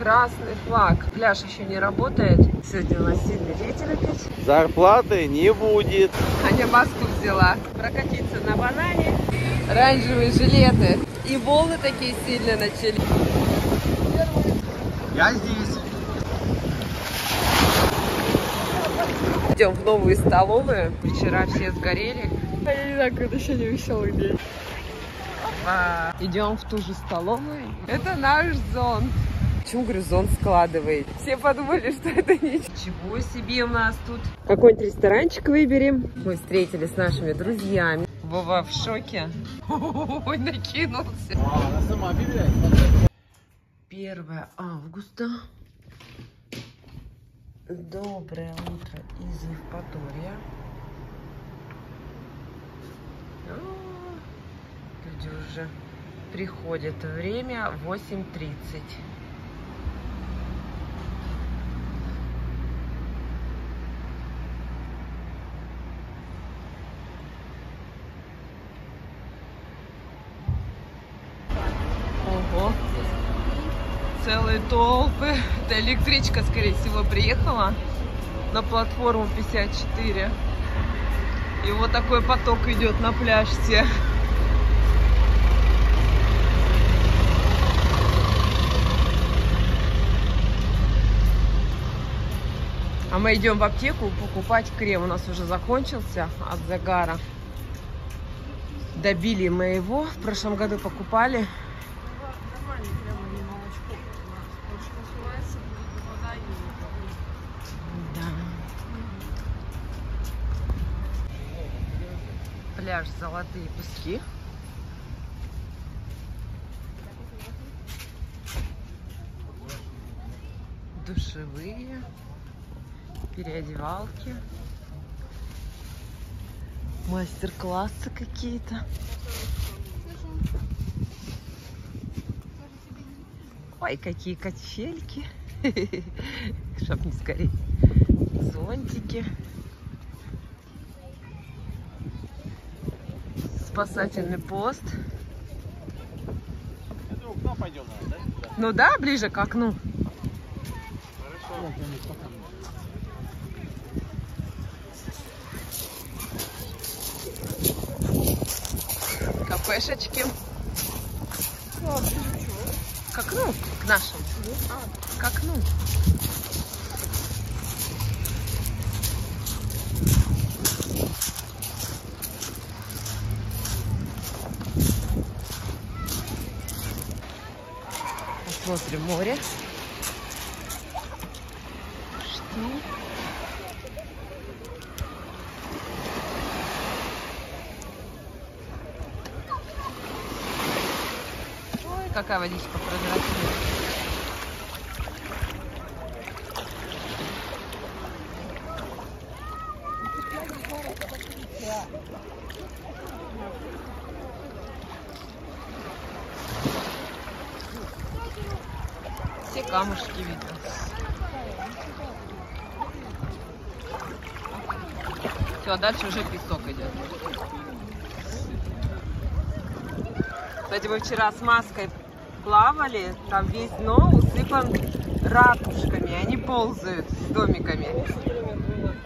красный флаг. Пляж еще не работает. Сегодня у нас сильный ветер опять. Зарплаты не будет. Аня маску взяла. Прокатиться на банане. Оранжевые жилеты. И волны такие сильные начали. Я здесь. Идем в новую столовую. Вчера все сгорели. Я не знаю, это еще не веселый день. Идем в ту же столовую. Это наш зон. Почему, говорю, зон складывает? Все подумали, что это ничего себе у нас тут. Какой-нибудь ресторанчик выберем. Мы встретились с нашими друзьями. Вова в шоке. Ой, накинулся. 1 августа. Доброе утро из Евпатория. Люди уже приходят. Время 8:30. Ого! Целые толпы. Это электричка, скорее всего, приехала на платформу 54. И вот такой поток идет на пляж все. А мы идем в аптеку покупать крем. У нас уже закончился от загара. Добили мы его. В прошлом году покупали. Пляж Золотые Пески. Душевые, переодевалки, мастер-классы какие-то. Ой, какие качельки. Чтоб не сгореть. Зонтики. Спасательный пост. Это в окно пойдем, да? Ну да, ближе к окну. Хорошо. Кафешечки. К окну, к нашему. К окну. Посмотрим море. Что? Ой, какая водичка прозрачная. Все камушки видно. Все, а дальше уже песок идет. Кстати, мы вчера с Маской плавали, там весь дно усыпан ракушками, они ползают с домиками.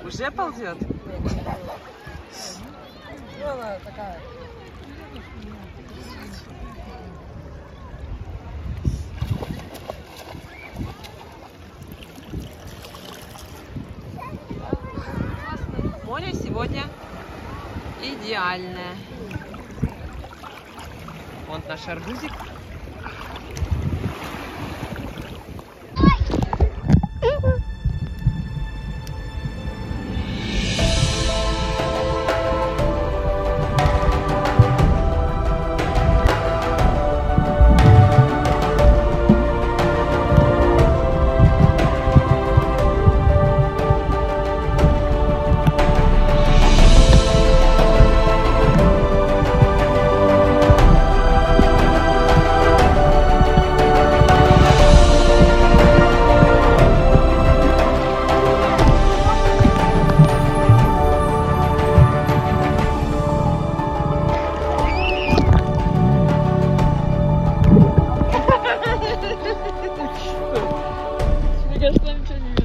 Уже ползет? Она такая. Море сегодня идеальное. Вот наш арбузик. Мне кажется, там ничего не видно.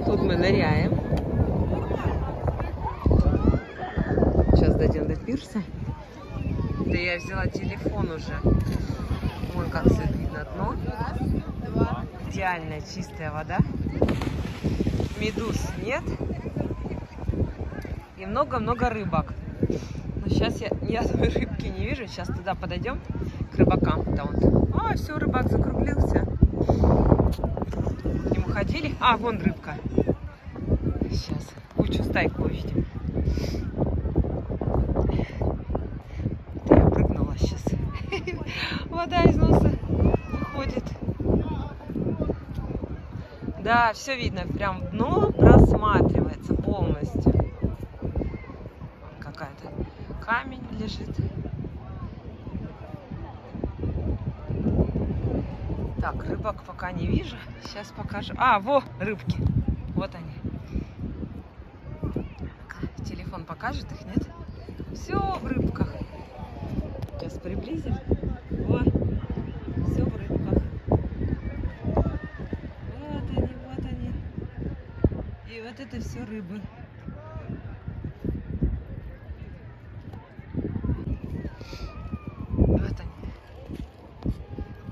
Тут мы ныряем. Сейчас дойдем до пирса. Да я взяла телефон уже. Вон как все видно дно. Идеальная чистая вода. Медуз нет. И много-много рыбок. Но сейчас я ни одной рыбки не вижу. Сейчас туда подойдем к рыбакам. Там вот. А, все, рыбак закруглился. К нему ходили. А, вон рыбка. Сейчас кучу стайку увидим. Это я прыгнула сейчас. Вода из носа выходит. Да, все видно. Прям дно просматривается полностью. Какая-то камень лежит. Так, рыбок пока не вижу. Сейчас покажу. А, во, рыбки. Вот они. Телефон покажет их, нет? Все в рыбках. Сейчас приблизим. Во, все в рыбках. Вот они. И вот это все рыбы. Вот они.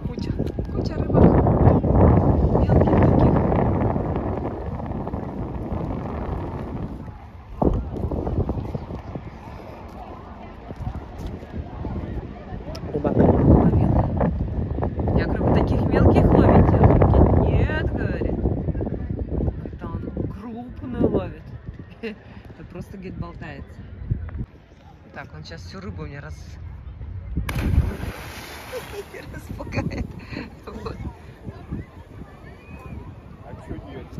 Куча рыбок. Мелких таких. Рыбак ловил. Я говорю, вы таких мелких ловите? Он говорит, нет, говорит. Это он крупно ловит. Это просто, говорит, болтается. Так, он сейчас всю рыбу мне распугает. Вот. А что делать?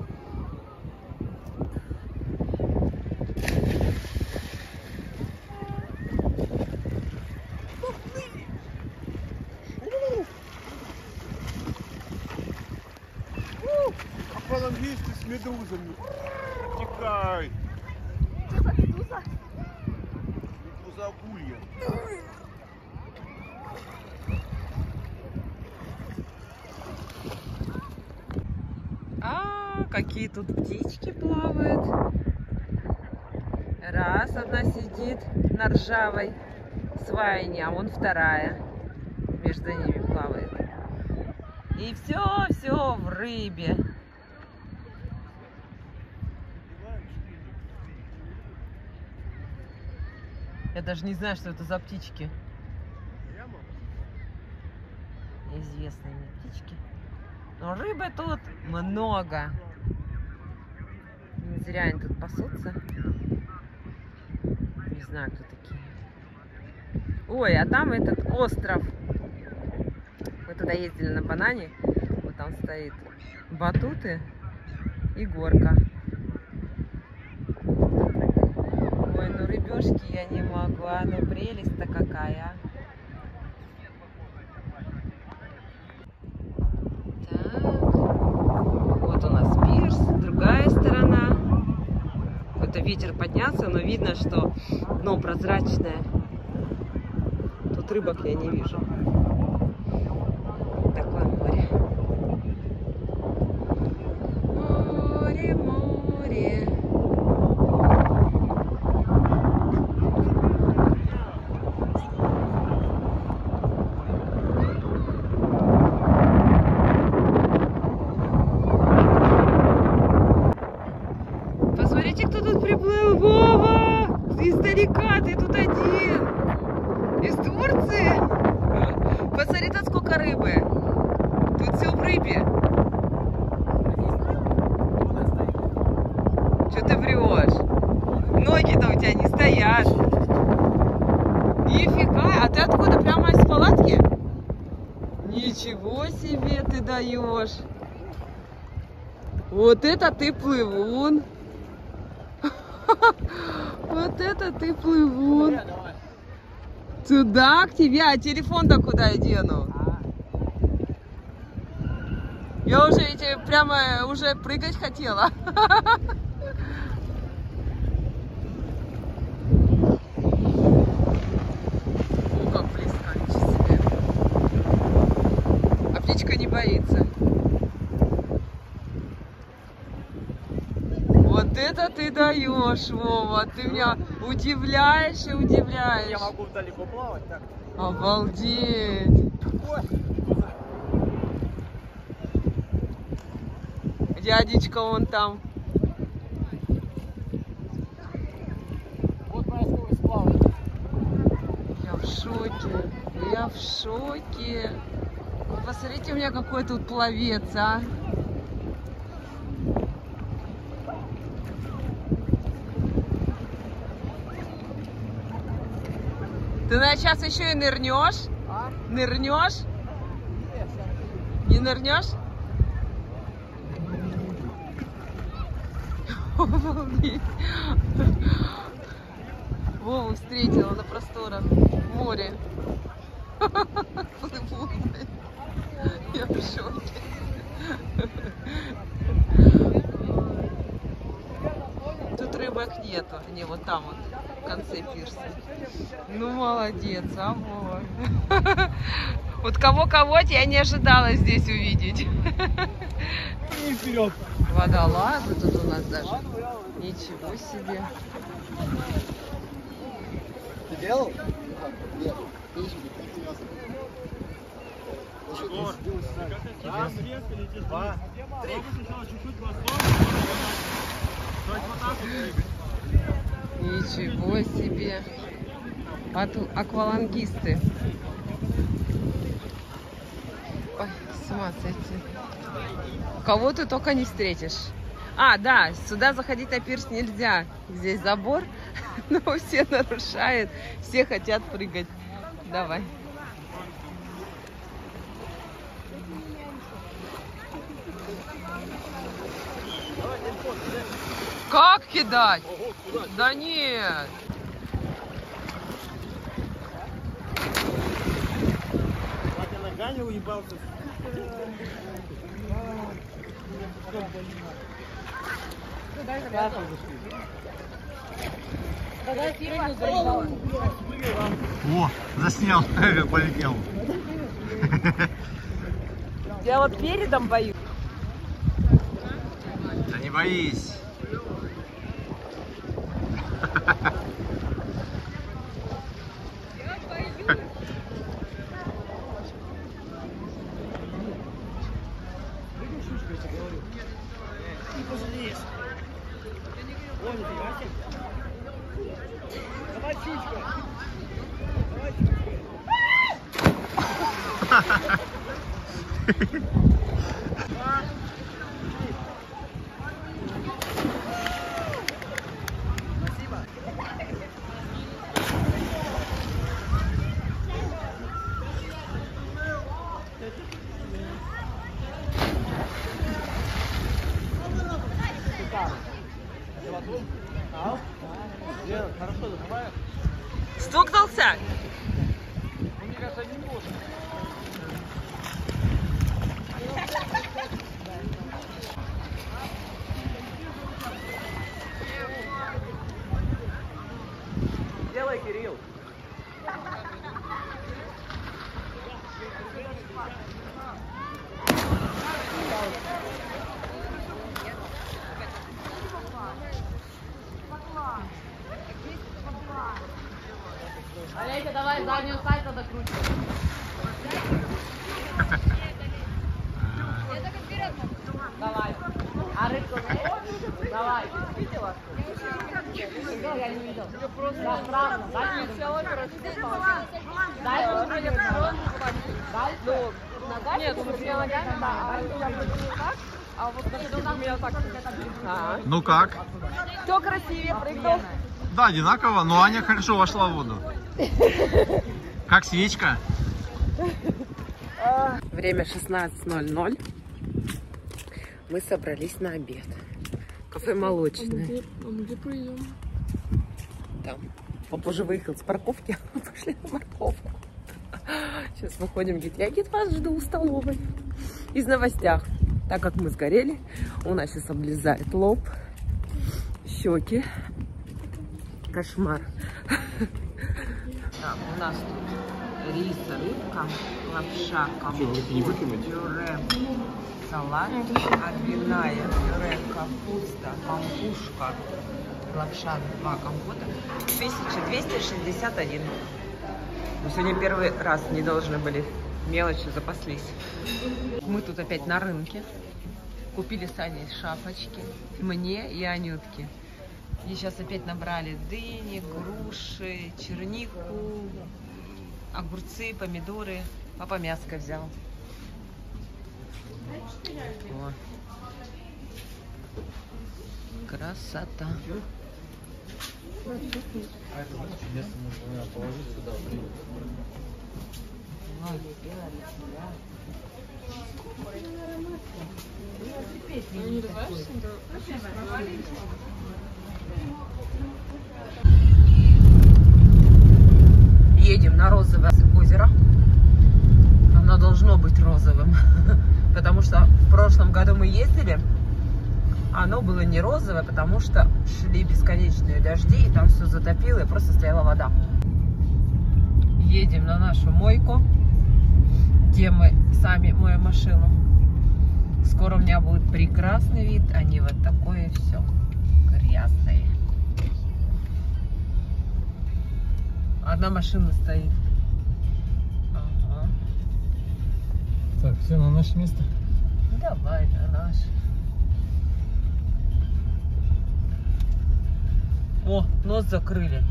Аквалангисты с медузами. Текай. Что за медуза? Медуза акулья. А, какие тут птички плавают. Раз, одна сидит на ржавой свайне, а вон вторая между ними плавает. И все в рыбе. Я даже не знаю, что это за птички. Известные мне птички. Но рыбы тут много. Не зря они тут пасутся. Не знаю, кто такие. Ой, а там этот остров. Мы туда ездили на банане. Вот там стоит батуты и горка. Ой, ну рыбешки я не могу. А ну прелесть-то какая. Так. Вот он ветер поднялся, но видно, что дно прозрачное. Тут рыбок я не вижу. Такое море. Море, море. Посмотрите, кто тут приплыл. Вова! Издалека, ты тут один. Из Турции. Посмотри, тут сколько рыбы. Тут все в рыбе. Что ты врешь? Ноги-то у тебя не стоят. Нифига. А ты откуда? Прямо из палатки? Ничего себе ты даешь. Вот это ты плывун. Вот это ты плывун. Туда, к тебе. А телефон-то куда я дену? Я уже ведь прямо уже прыгать хотела. О, как близко, ничего себе. А птичка не боится. Вот это ты даешь, Вова. Ты меня удивляешь и удивляешь. Я могу далеко плавать, так? Обалдеть. Дядечка вон там. Вот моя скорость плавания. Я в шоке. Я в шоке. Вы посмотрите, у меня какой тут пловец, а. Ты на сейчас еще и нырнешь? А? Нырнешь? Не нырнешь? Вову встретила на просторах море. Я в шоке. Тут рыбок нету. Не, вот там вот, в конце пирса. Ну, молодец, а, Вова. Вот кого-кого я не ожидала здесь увидеть. И вперед. Водолазы тут у нас даже. Ничего себе. Ты делал? Нет. Раз, резко летишь. Два, три. Чуть-чуть восток. Вот так вот двигать. Ничего себе. Аквалангисты. Ой, с ума сойти. Кого ты только не встретишь. А, да, сюда заходить на пирс нельзя. Здесь забор, но все нарушают, все хотят прыгать. Давай. Как кидать? Да нет. Я ногами уебался. О, заснял, как полетел. Я вот передом боюсь. Да не боись. Не пожалеешь. Давай, чучка. Давай, чучка. Хорошо, забываю. Стукнулся? Мне кажется, не может. Давай заднюю сальто докручивай. Давай. А рыбку? Давай. Видела? Я не видел. Да, правда. Дай дай. Нет, у меня ногами, да. А вот у меня так. Ну как? Кто красивее прыгнул? Да, одинаково, но Аня хорошо вошла в воду. Как свечка? Время 16:00. Мы собрались на обед. Кафе молочное. Где пойдем? Там. Папа уже выехал с парковки. Пошли на парковку. Сейчас выходим. Говорит, я говорит, вас жду у столовой. Из новостях. Так как мы сгорели, у нас сейчас облезает лоб, щеки. Кошмар. Так, у нас тут рис, рыбка, лапша, пюре, салат, отбивная, пюре, капуста, пампушка, лапша, 2 компота. 1261. Мы сегодня первый раз не должны были, мелочи запаслись. Мы тут опять на рынке. Купили с Аней шапочки, мне и Анютке. И сейчас опять набрали дыни, груши, чернику, огурцы, помидоры. Папа мяско взял. О. Красота. Едем на Розовое озеро. Оно должно быть розовым, потому что в прошлом году мы ездили, оно было не розовое, потому что шли бесконечные дожди, и там все затопило, и просто стояла вода. Едем на нашу мойку, где мы сами моем машину. Скоро у меня будет прекрасный вид, а не вот такое все грязное. Одна машина стоит. Ага. Так, все на наше место. Давай на наше. О, нос закрыли.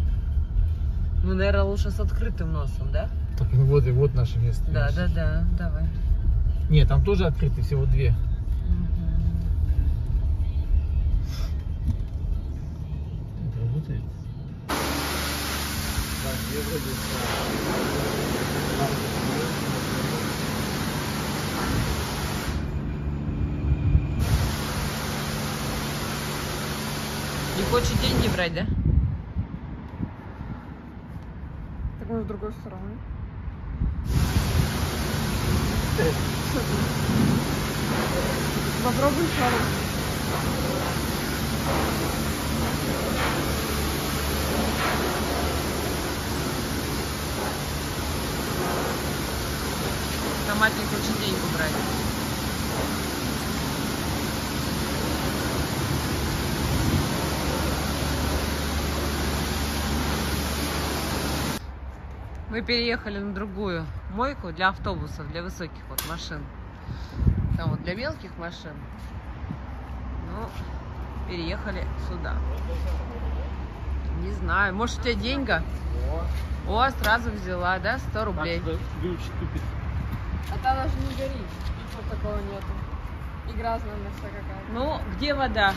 Ну, наверное, лучше с открытым носом, да? Так, ну вот и вот наше место. Да, да, да, давай. Нет, там тоже открыты, всего 2. Это работает? Не хочет деньги брать, да? Так мы с другой стороны. Попробуй еще раз. Томат не хочет деньги брать. Мы переехали на другую мойку для автобусов, для высоких вот машин. Там вот для мелких машин. Ну, переехали сюда. Не знаю, может у тебя деньга? О, сразу взяла, да? 100 рублей. А там даже не горит. Вот такого нету. И грязная место какая-то. Ну, где вода?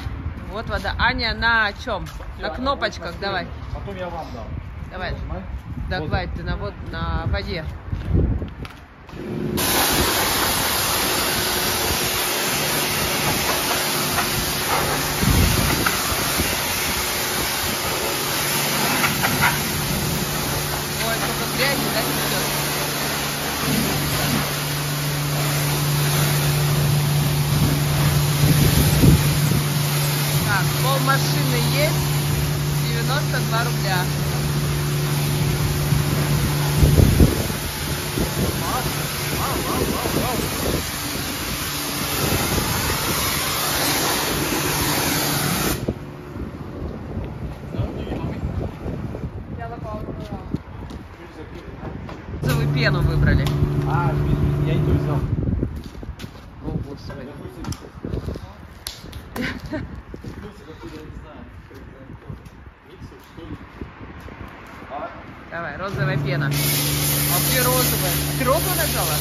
Вот вода. Аня, на чем? На кнопочках, давай. Потом я вам дам. Давай. Давай, ты на воде. Ой, сколько грязи, да, несет? Так, полмашины есть, 92 рубля. Я такого не брала. пену выбрали. А, я не взял. О, Господи. Давай, розовая пена. Вообще розовая. Ты розовую нажала?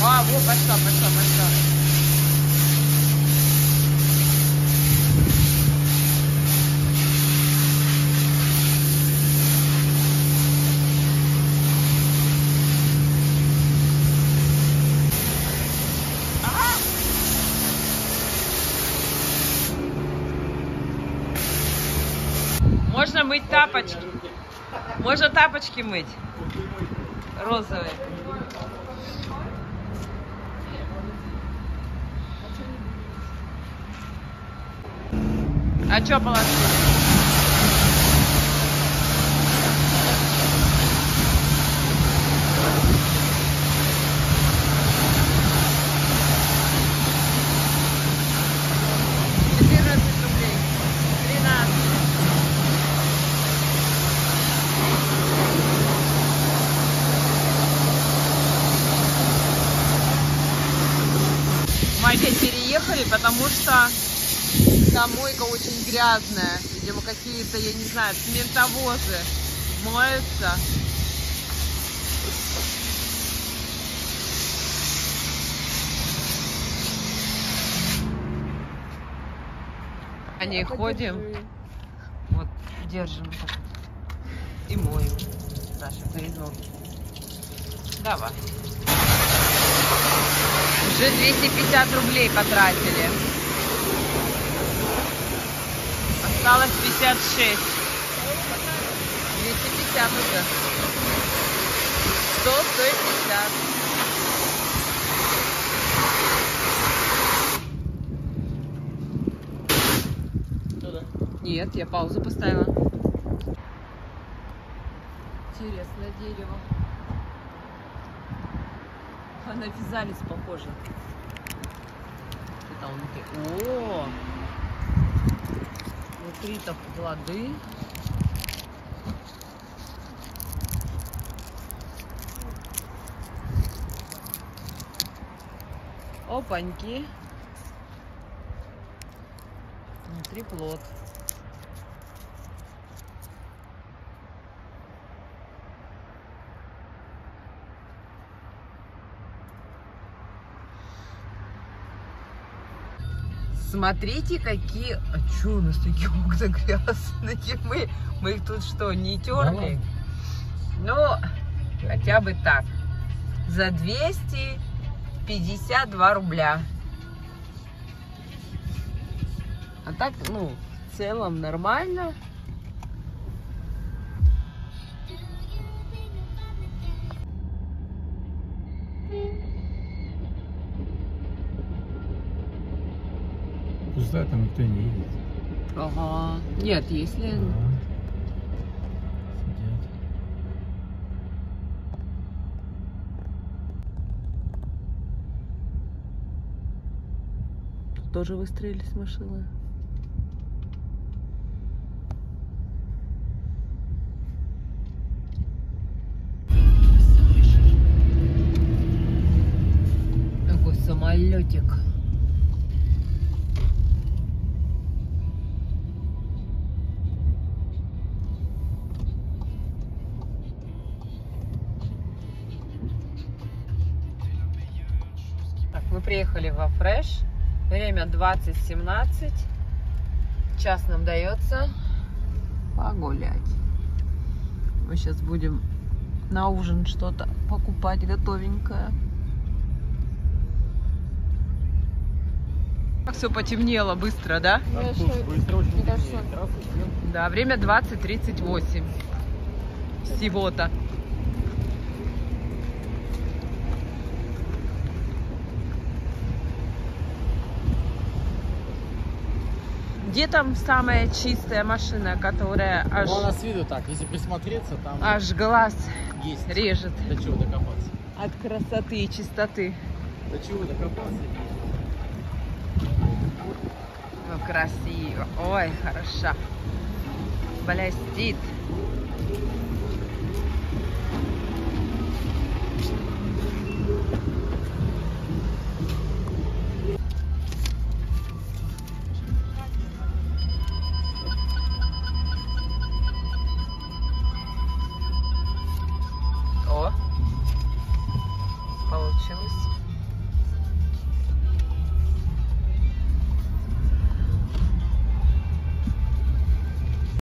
А, вот, пошла. Можно мыть тапочки. Можно тапочки мыть. Розовые. А что положили? Мы опять переехали, потому что там мойка очень грязная. Видимо, какие-то, я не знаю, цементовозы моются. По ней ходим. Вот, держим так. И моем наши горизонты. Давай. Уже 250 рублей потратили. Осталось 56. 250 уже. 100, 150. Нет, я паузу поставила. Интересное дерево. А на физалис похоже. Что там внутри? О! Внутри-то плоды. Опаньки. Внутри плод. Смотрите, какие... А что у нас такие окна грязные? Мы их тут что, не терли? Ну, хотя бы так. За 252 рубля. А так, ну, в целом нормально. Пустая, там никто не едет. Ага. Нет, если... Сидят. Тут тоже выстроились машины. Какой самолетик. Мы приехали во Фреш. Время 20:17. Час нам дается погулять. Мы сейчас будем на ужин что-то покупать готовенькое. Как все потемнело быстро, да? Да, время 20:38. Всего-то. Где там самая чистая машина, которая аж... Ну, она с виду так, если присмотреться, там аж глаз есть. режет. До чего докопаться? От красоты и чистоты. До чего докопаться? Ну, красиво. Ой, хороша. Блестит. получилось.